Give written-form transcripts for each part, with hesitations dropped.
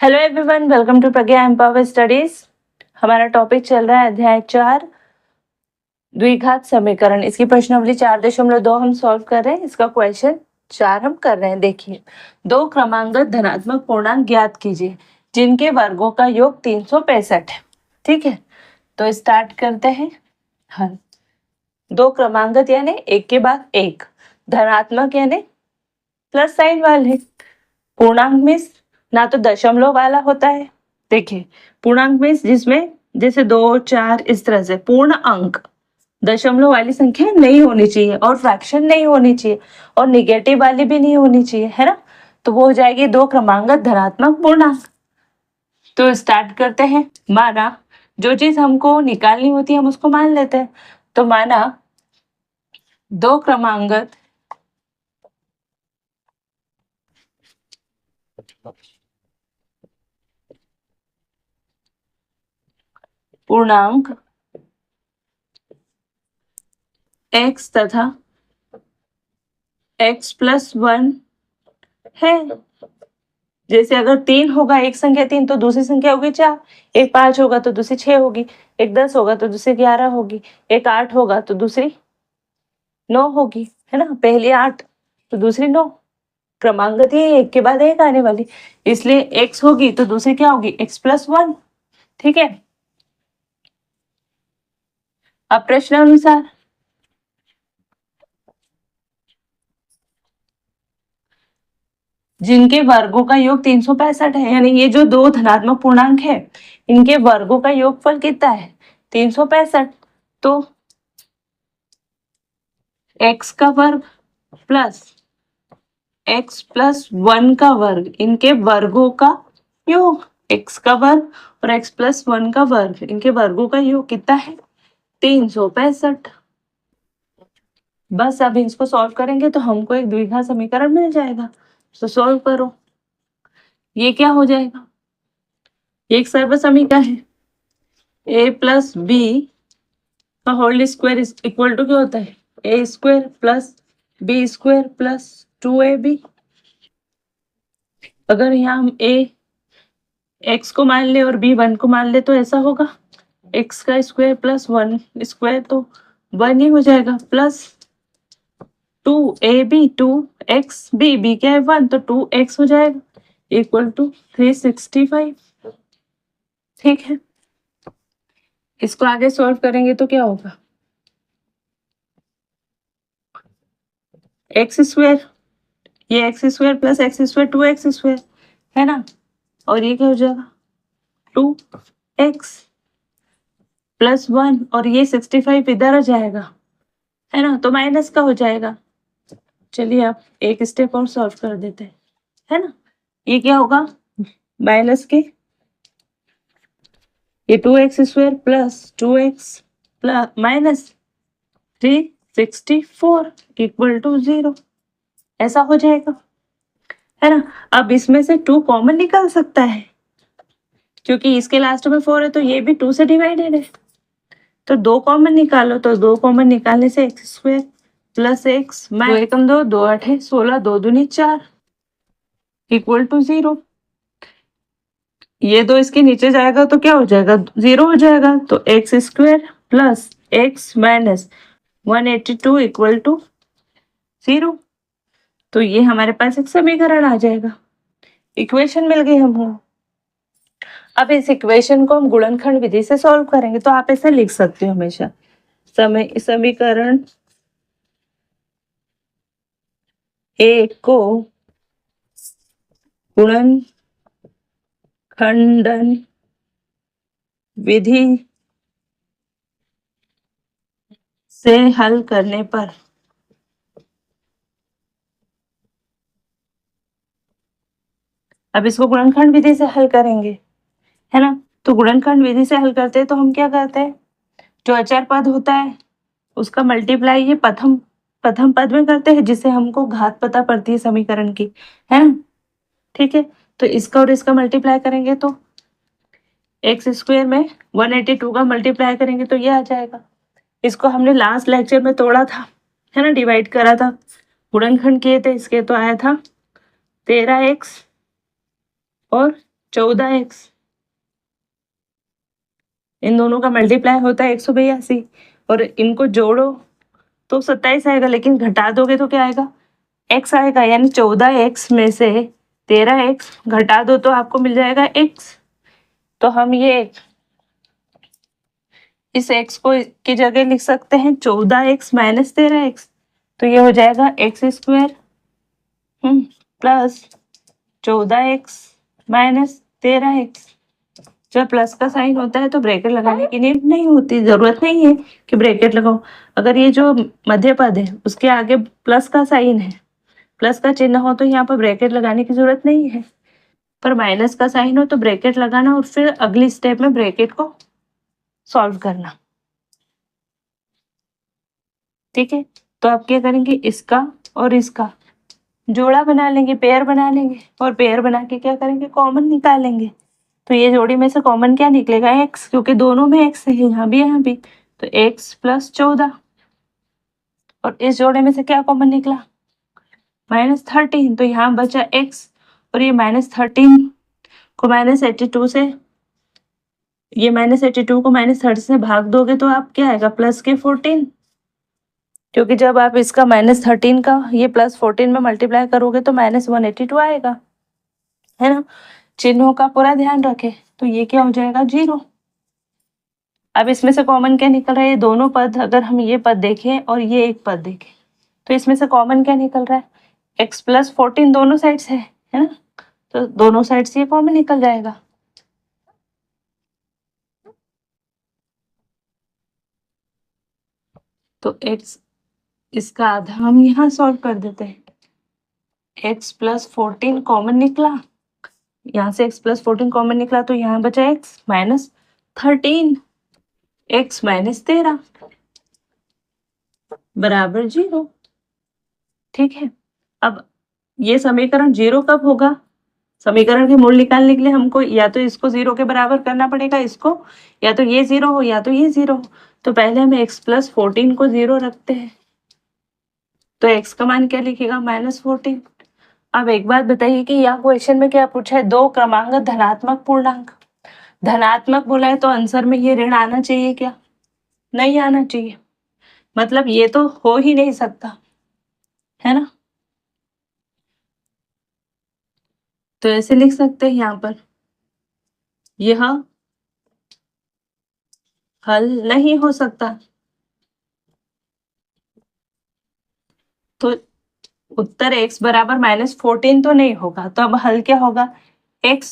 Hello everyone, welcome to Pragya empower studies. हमारा topic चल रहा है अध्याय 4 द्विघात समीकरण। इसकी प्रश्नावली 4.2 हम सॉल्व कर रहे हैं। इसका क्वेश्चन 4 हम कर रहे हैं। देखिए, दो क्रमांकगत धनात्मक पूर्णांक ज्ञात कीजिए जिनके वर्गों का योग 365 है। ठीक है, तो स्टार्ट करते हैं। हाँ, दो क्रमांकगत यानी एक के बाद एक, धनात्मक यानी प्लस साइन वाले, पूर्णांक में ना तो दशमलव वाला होता है। देखिए, पूर्णांक में जिसमें जैसे 2, 4 इस तरह से पूर्ण अंक, दशमलव वाली संख्या नहीं होनी चाहिए और फ्रैक्शन नहीं होनी चाहिए और निगेटिव वाली भी नहीं होनी चाहिए, है ना। तो वो हो जाएगी दो क्रमांकगत धनात्मक पूर्णांक। तो स्टार्ट करते हैं। माना जो चीज हमको निकालनी होती है हम उसको मान लेते हैं। तो माना दो क्रमांकगत पूर्णांक x तथा x+1 है। जैसे अगर 3 होगा, एक संख्या 3 तो दूसरी संख्या होगी 4, एक 5 होगा तो दूसरी 6 होगी, एक 10 होगा तो दूसरी 11 होगी, एक 8 होगा तो दूसरी 9 होगी, है ना। पहली 8 तो दूसरी 9। क्रमांकगत ही एक के बाद एक आने वाली, इसलिए x होगी तो दूसरी क्या होगी, x+1। ठीक है, अब प्रश्न अनुसार जिनके वर्गों का योग 365 है, यानी ये जो दो धनात्मक पूर्णांक है इनके वर्गों का योगफल कितना है, 365। तो x का वर्ग प्लस x+1 का वर्ग, इनके वर्गों का योग, x का वर्ग और x+1 का वर्ग, इनके वर्गों का योग कितना है, 365। बस अब इसको सॉल्व करेंगे तो हमको एक द्विघात समीकरण मिल जाएगा। तो सॉल्व करो, ये क्या हो जाएगा, ये एक सर्व समीकरण है। a+b का होल स्क्वायर इक्वल टू क्या होता है, a² plus b² plus 2ab। अगर यहाँ हम a x को मान ले और b 1 को मान ले तो ऐसा होगा, x का स्क्वायर प्लस 1 स्क्वायर तो 1 ही हो जाएगा, प्लस 2ab 2xb, b क्या है 1 तो 2x हो जाएगा, इक्वल टू 365। ठीक है, इसको आगे सॉल्व करेंगे तो क्या होगा, x², ये x² प्लस x² 2x² है ना, और ये क्या हो जाएगा 2x प्लस 1 और ये 65 इधर आ जाएगा, है ना, तो माइनस का हो जाएगा। चलिए आप एक स्टेप और सॉल्व कर देते हैं, है ना। ये क्या होगा, माइनस के ये 2x² plus 2x plus minus 364 equal to 0, ऐसा हो जाएगा, है ना। अब इसमें से 2 कॉमन निकल सकता है क्योंकि इसके लास्ट में 4 है तो ये भी 2 से डिवाइडेड है, तो 2 कॉमन निकालो। तो 2 कॉमन निकालने से x² प्लस x, 2 एकम 2, 2 8 16, 2 दूनी 4 इक्वल टू 0। ये 2 इसके नीचे जाएगा तो क्या हो जाएगा, 0 हो जाएगा। तो x² plus x minus 182 equal to 0। तो ये हमारे पास एक समीकरण आ जाएगा, इक्वेशन मिल गई हमको। अब इस इक्वेशन को हम गुणनखंड विधि से सॉल्व करेंगे। तो आप ऐसे लिख सकते हो हमेशा, समीकरण ए को गुणनखंडन विधि से हल करने पर अब इसको गुणनखंड विधि से हल करेंगे, है ना। तो गुणनखंड विधि से हल करते हैं तो हम क्या करते हैं, जो अचर पद होता है उसका मल्टीप्लाई ये प्रथम पद में करते हैं, जिससे हमको घात पता पड़ती है समीकरण की, है ना। ठीक है, तो इसका और इसका मल्टीप्लाई करेंगे तो x² में 182 का मल्टीप्लाई करेंगे तो ये आ जाएगा। इसको हमने लास्ट लेक्चर में तोड़ा था, है ना, डिवाइड करा था, गुणनखंड किए थे इसके, तो आया था 13x और 14x, इन दोनों का मल्टीप्लाई होता है 182 और इनको जोड़ो तो 27 आएगा, लेकिन घटा दोगे तो क्या आएगा, x आएगा। यानी 14x में से 13x घटा दो तो आपको मिल जाएगा x। तो हम ये इस x को की जगह लिख सकते हैं 14x माइनस 13x, तो ये हो जाएगा x square plus 14x minus 13x। जब प्लस का साइन होता है तो ब्रैकेट लगाने की नीड नहीं होती, जरूरत नहीं है कि ब्रैकेट लगाओ। अगर ये जो मध्य पद है उसके आगे प्लस का साइन है, प्लस का चिन्ह हो तो यहाँ पर ब्रैकेट लगाने की जरूरत नहीं है, पर माइनस का साइन हो तो ब्रैकेट लगाना और फिर अगली स्टेप में ब्रैकेट को सॉल्व करना। ठीक है, तो आप क्या करेंगे, इसका और इसका जोड़ा बना लेंगे, पेयर बना लेंगे, और पेयर बना के क्या करेंगे, कॉमन निकालेंगे। तो ये जोड़ी में से कॉमन क्या निकलेगा, x, क्योंकि दोनों में x है, यहाँ भी यहाँ भी, तो x प्लस 14। और इस जोड़े में से क्या कॉमन निकला, -13, तो यहाँ बचा x, और ये -13 को -82 से, ये -82 को -30 से भाग दोगे तो आप क्या आएगा, +14, क्योंकि जब आप इसका -13 का ये +14 में मल्टीप्लाई करोगे तो -182 आएगा, है ना। चिन्हों का पूरा ध्यान रखें। तो ये क्या हो जाएगा, 0। अब इसमें से कॉमन क्या निकल रहा है, ये दोनों पद, अगर हम ये पद देखें और ये एक पद देखें तो इसमें से कॉमन क्या निकल रहा है, x + 14 दोनों साइड से है ना, तो दोनों साइड से ये कॉमन निकल जाएगा। तो x, इसका आधा हम यहाँ सॉल्व कर देते हैं, x + 14 कॉमन निकला, यहाँ से x + 14 कॉमन निकला तो यहाँ बचा x -13, x -13 बराबर 0। ठीक है, अब ये समीकरण 0 कब होगा, समीकरण के मूल निकालने के लिए हमको या तो इसको 0 के बराबर करना पड़ेगा, इसको, या तो ये 0 हो या तो ये 0 हो। तो पहले हम x + 14 को 0 रखते हैं, तो x का मान क्या लिखेगा, -14। अब एक बात बताइए कि यहाँ क्वेश्चन में क्या पूछा है, दो क्रमांक धनात्मक पूर्णांक, धनात्मक बोला है तो आंसर में ये ऋण आना चाहिए क्या, नहीं आना चाहिए, मतलब ये तो हो ही नहीं सकता, है ना। तो ऐसे लिख सकते हैं यहाँ पर, यह हल नहीं हो सकता। तो उत्तर x बराबर -14 तो नहीं होगा, तो अब हल क्या होगा, x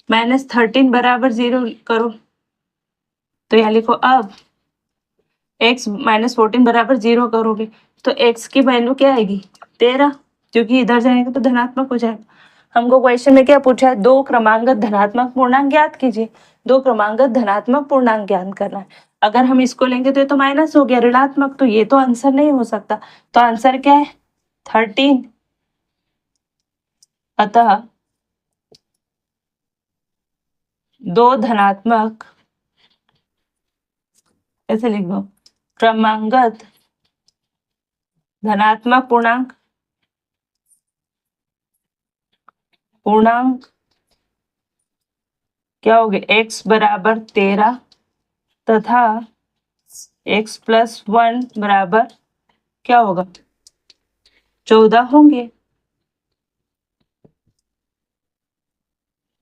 -13 बराबर 0 करो, तो यहाँ लिखो, अब x -14 बराबर 0 करोगे तो x की वैल्यू क्या आएगी, 13, क्योंकि इधर जाएगा तो धनात्मक हो जाएगा। हमको क्वेश्चन में क्या पूछा है, दो क्रमांक धनात्मक पूर्णांक ज्ञात कीजिए, दो क्रमांक धनात्मक पूर्णांक ज्ञात करना है। अगर हम इसको लेंगे तो ये तो माइनस हो गया, ऋणात्मक, तो ये तो आंसर नहीं हो सकता। तो आंसर क्या है, 13। अतः दो धनात्मक, ऐसे लिख दो, क्रमांगत धनात्मक पूर्णांक क्या हो गए, x बराबर 13 तथा x + 1 बराबर क्या होगा, 14 होंगे।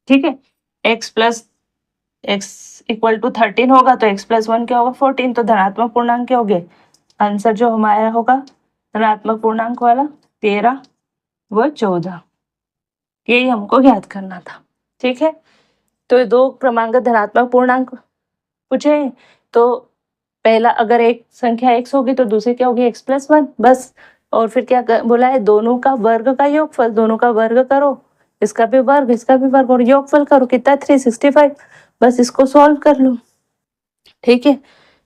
ठीक है, x = 13 होगा तो x + 1 क्या होगा, 14। तो धनात्मक पूर्णांक क्या हो गए, आंसर जो हमारा होगा धनात्मक पूर्णांक वाला 13 व 14, यही हमको ज्ञात करना था। ठीक है, तो दो क्रमांक धनात्मक पूर्णांक पूछे तो पहला, अगर एक संख्या x होगी तो दूसरी क्या होगी, x + 1, बस। और फिर क्या बोला है, दोनों का वर्ग का योगफल, दोनों का वर्ग करो, इसका भी वर्ग इसका भी वर्ग, और योगफल करो, कितना 365, बस इसको सॉल्व कर लो। ठीक है,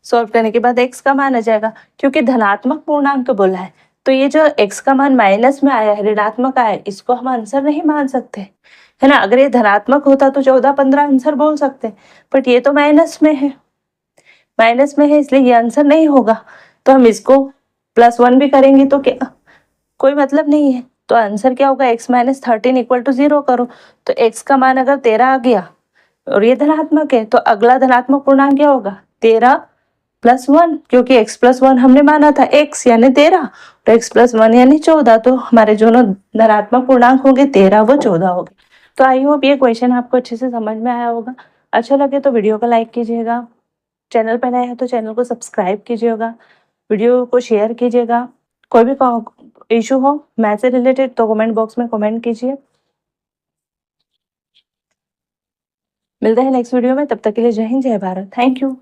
सॉल्व करने के बाद x का मान आ जाएगा, क्योंकि धनात्मक पूर्णांक बोला है तो ये जो x का मान माइनस में आया है, ऋणात्मक आया है, इसको हम आंसर नहीं मान सकते, है ना। अगर ये धनात्मक होता तो 14-15 आंसर बोल सकते, बट ये तो माइनस में है, माइनस में है, इसलिए ये आंसर नहीं होगा। तो हम इसको +1 भी करेंगे तो क्या, कोई मतलब नहीं है, तो आंसर क्या होगा, x माइनस 13 इक्वल टू 0 करो। तो x का मान अगर 13 आ गया और ये धनात्मक है तो अगला धनात्मक पूर्णांक क्या होगा, 13 प्लस 1, क्योंकि x प्लस 1 हमने माना था, x यानी 13 तो x प्लस 1 यानी 14। तो हमारे दोनों धनात्मक पूर्णांक होंगे 13 व 14 होंगे। तो आई होप ये क्वेश्चन आपको अच्छे से समझ में आया होगा। अच्छा लगे तो वीडियो को लाइक कीजिएगा, चैनल पर नए हैं तो चैनल को सब्सक्राइब कीजिएगा, वीडियो को शेयर कीजिएगा। कोई भी इशू हो मैथ से रिलेटेड तो कमेंट बॉक्स में कमेंट कीजिए। मिलते हैं नेक्स्ट वीडियो में, तब तक के लिए जय हिंद जय भारत, थैंक यू।